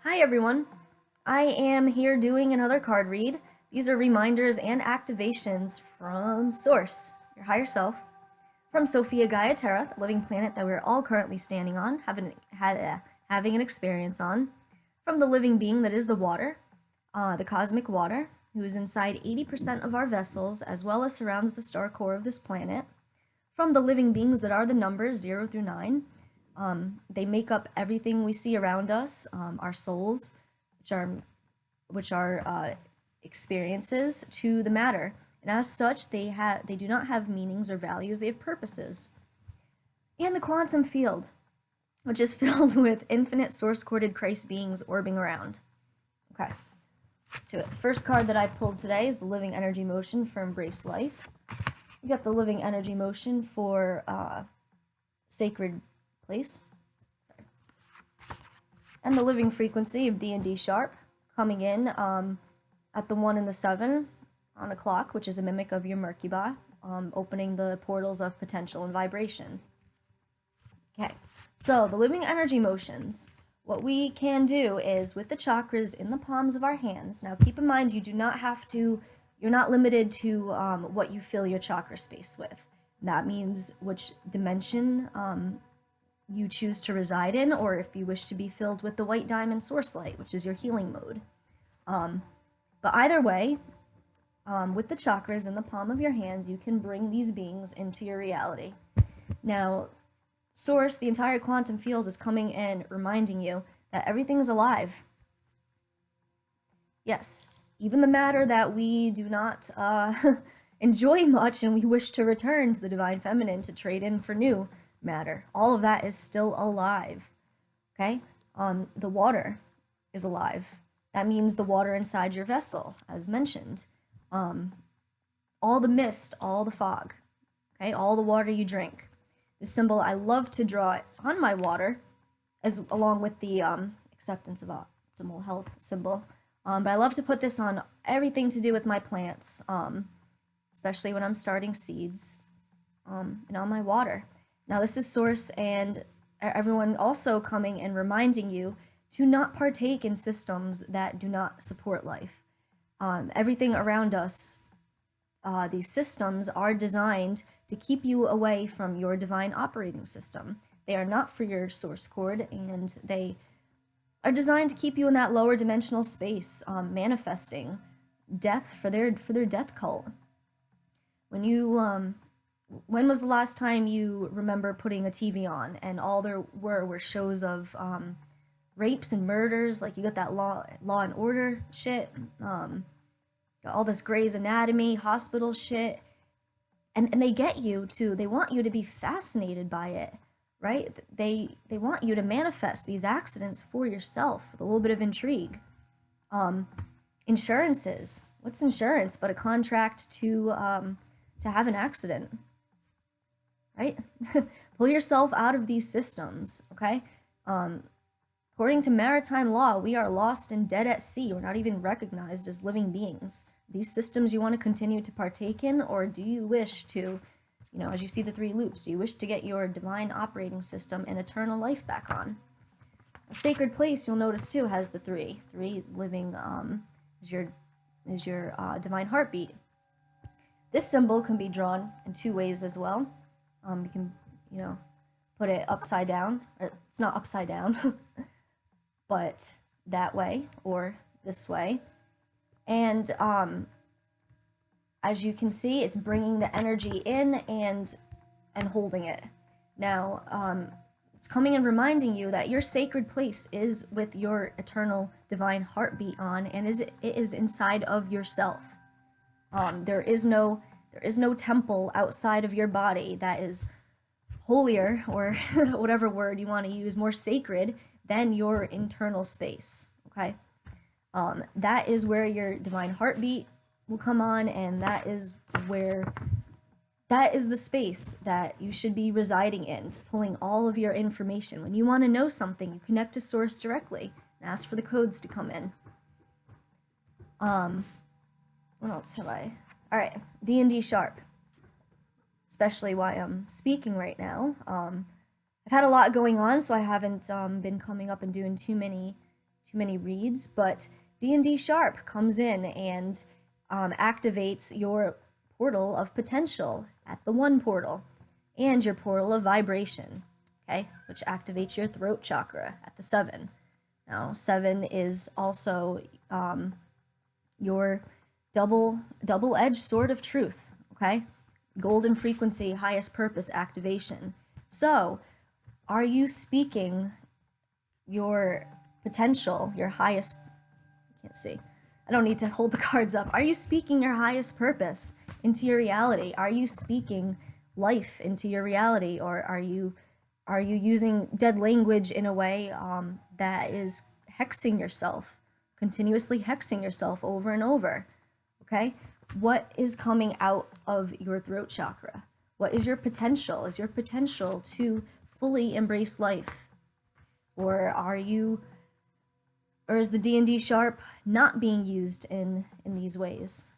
Hi everyone! I am here doing another card read. These are reminders and activations from Source, your higher self, from Sophia Gaia Terra, the living planet that we're all currently standing on, having an experience on, from the living being that is the water, the cosmic water, who is inside 80% of our vessels as well as surrounds the star core of this planet, from the living beings that are the numbers 0 through 9. They make up everything we see around us, our souls, which are experiences to the matter. And as such, they do not have meanings or values, they have purposes. And the quantum field, which is filled with infinite source-corded Christ beings orbing around. Okay, let's get to it. The first card that I pulled today is the Living Energy Motion for Embrace Life. You got the Living Energy Motion for Sacred Place. Sorry. And the Living Frequency of D&D Sharp coming in at the 1 and the 7 on a clock, which is a mimic of your Merkaba, opening the portals of potential and vibration. Okay, so the Living Energy Motions. What we can do is, with the chakras in the palms of our hands, now keep in mind you do not have to, you're not limited to what you fill your chakra space with. That means which dimension you choose to reside in, or if you wish to be filled with the white diamond source light, which is your healing mode. But either way, with the chakras in the palm of your hands, you can bring these beings into your reality. Now, Source, the entire quantum field, is coming in reminding you that everything's alive. Yes, even the matter that we do not enjoy much and we wish to return to the divine feminine to trade in for new matter, all of that is still alive. Okay? The water is alive. That means the water inside your vessel, as mentioned. All the mist, all the fog, okay? All the water you drink. The symbol, I love to draw it on my water, along with the acceptance of optimal health symbol. But I love to put this on everything to do with my plants, especially when I'm starting seeds, and on my water. Now this is Source, and everyone also coming and reminding you to not partake in systems that do not support life. Everything around us, these systems are designed to keep you away from your divine operating system. They are not for your source cord, and they are designed to keep you in that lower dimensional space, manifesting death for their death cult. When was the last time you remember putting a TV on and all there were shows of rapes and murders? Like, you got that Law and Order shit, got all this Grey's Anatomy, hospital shit, and they get you to, they want you to be fascinated by it, right? They want you to manifest these accidents for yourself with a little bit of intrigue. Insurances. What's insurance but a contract to have an accident, right? Pull yourself out of these systems, okay? According to maritime law, we are lost and dead at sea. We're not even recognized as living beings. These systems you want to continue to partake in, or do you wish to, as you see the 3 loops, do you wish to get your divine operating system and eternal life back on? A sacred place, you'll notice too, has the 3. 3 living is your divine heartbeat. This symbol can be drawn in 2 ways as well. You can, put it upside down. It's not upside down, but that way or this way. And as you can see, it's bringing the energy in and holding it. Now, it's coming and reminding you that your sacred place is with your eternal divine heartbeat on, and it is inside of yourself. There is no temple outside of your body that is holier, or whatever word you want to use, more sacred than your internal space, okay? That is where your divine heartbeat will come on, and that is the space that you should be residing in, pulling all of your information. When you want to know something, you connect to Source directly and ask for the codes to come in. What else have I? All right, D&D Sharp, especially why I'm speaking right now. I've had a lot going on, so I haven't been coming up and doing too too many reads, but D&D Sharp comes in and activates your portal of potential at the 1 portal and your portal of vibration, okay, which activates your throat chakra at the 7. Now, 7 is also your double-edged sword of truth, okay? Golden frequency, highest purpose activation. So, are you speaking your potential, your highest, I can't see, I don't need to hold the cards up. Are you speaking your highest purpose into your reality? Are you speaking life into your reality? Or are you using dead language in a way that is hexing yourself, continuously hexing yourself over and over? Okay? What is coming out of your throat chakra? What is your potential? Is your potential to fully embrace life? Or is the D&D Sharp not being used in these ways?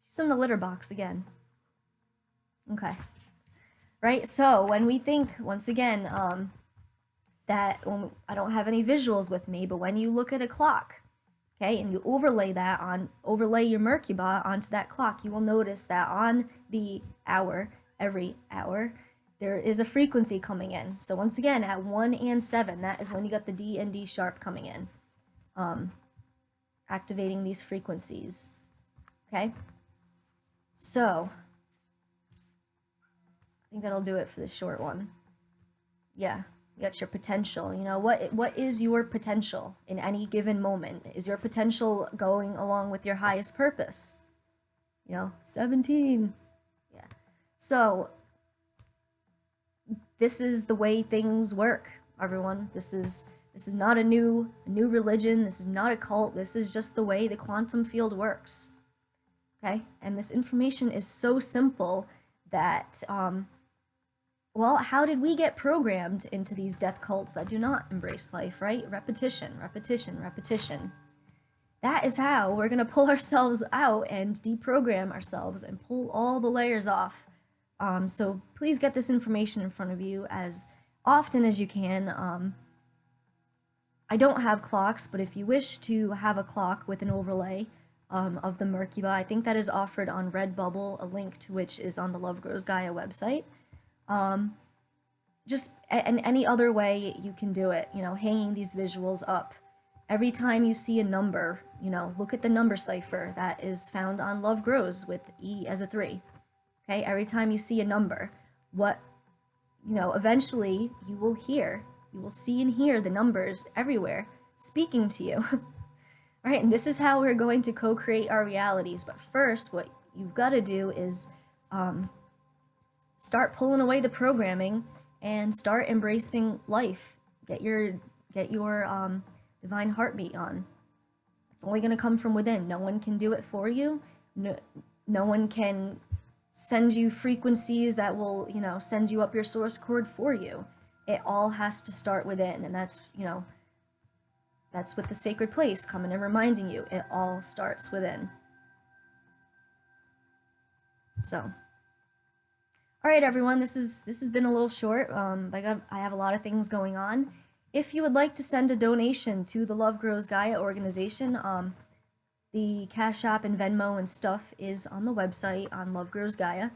She's in the litter box again. Okay. Right, so when we think, once again, that I don't have any visuals with me, but when you look at a clock, okay, and you overlay your Merkaba onto that clock, you will notice that on the hour, every hour, there is a frequency coming in. So once again, at 1 and 7, that is when you got the D&D Sharp coming in, activating these frequencies, okay? So, I think that'll do it for the short one. Yeah, you got your potential. You know, what is your potential in any given moment? Is your potential going along with your highest purpose? You know, 17. Yeah. So, this is the way things work, everyone. This is not a new religion. This is not a cult. This is just the way the quantum field works. Okay? And this information is so simple that, well, how did we get programmed into these death cults that do not embrace life, right? Repetition, repetition, repetition. That is how we're going to pull ourselves out and deprogram ourselves and pull all the layers off. So please get this information in front of you as often as you can. I don't have clocks, but if you wish to have a clock with an overlay of the Merkaba, I think that is offered on Redbubble, a link to which is on the Love Grows Gaia website. Just in any other way you can do it, you know, hanging these visuals up. Every time you see a number, you know, look at the number cipher that is found on Love Grows with E as a 3. Okay, every time you see a number, eventually you will see and hear the numbers everywhere speaking to you. Right, and this is how we're going to co-create our realities. But first, what you've got to do is start pulling away the programming and start embracing life. Get your divine heartbeat on. It's only going to come from within. No one can do it for you. No one can send you frequencies that will, send you up your source chord for you. It all has to start within, and that's with the sacred place coming and reminding you. It all starts within. So, all right, everyone. This has been a little short. I have a lot of things going on. If you would like to send a donation to the Love Grows Gaia organization, the Cash App and Venmo and stuff is on the website on Love Grows Gaia,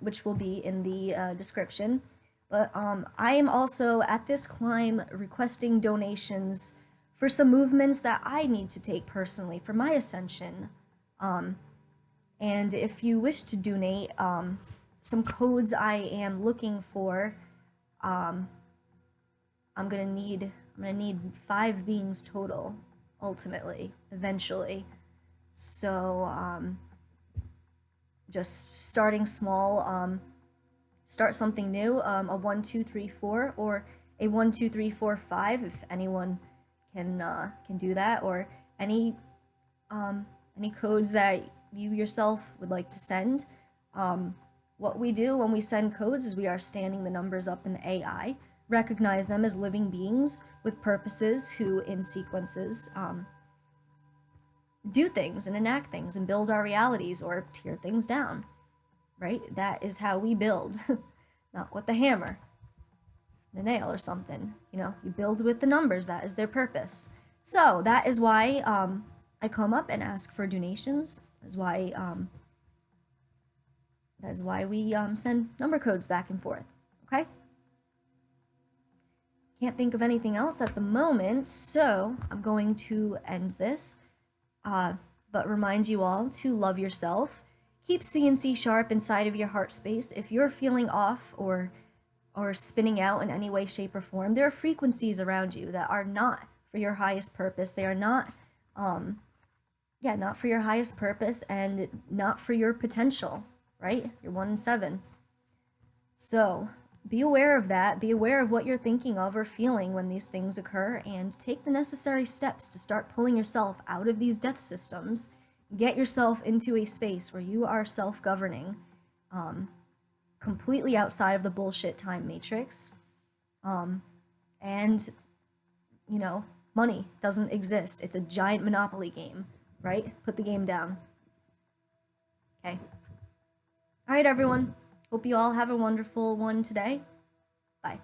which will be in the description. But I am also, at this climb, requesting donations for some movements that I need to take personally for my ascension. And if you wish to donate, some codes I am looking for, I'm gonna need 5 beings total, ultimately, eventually. So, just starting small, start something new, a 1, 2, 3, 4, or a 1, 2, 3, 4, 5, if anyone can do that, or any codes that you yourself would like to send. What we do when we send codes is we are standing the numbers up in the AI, recognize them as living beings with purposes who, in sequences, do things and enact things and build our realities or tear things down, right? That is how we build, not with the hammer. a nail or something. You know, you build with the numbers. That is their purpose. So that is why I come up and ask for donations. That is why we send number codes back and forth. Okay? Can't think of anything else at the moment, so I'm going to end this. But remind you all to love yourself. Keep CNC sharp inside of your heart space. If you're feeling off or spinning out in any way, shape, or form, there are frequencies around you that are not for your highest purpose. They are not, not for your highest purpose and not for your potential, right? You're 1 in 7. So be aware of that. Be aware of what you're thinking of or feeling when these things occur, and take the necessary steps to start pulling yourself out of these death systems. Get yourself into a space where you are self-governing, completely outside of the bullshit time matrix. And, you know, money doesn't exist. It's a giant Monopoly game, right? Put the game down. Okay. All right, everyone. Hope you all have a wonderful one today. Bye.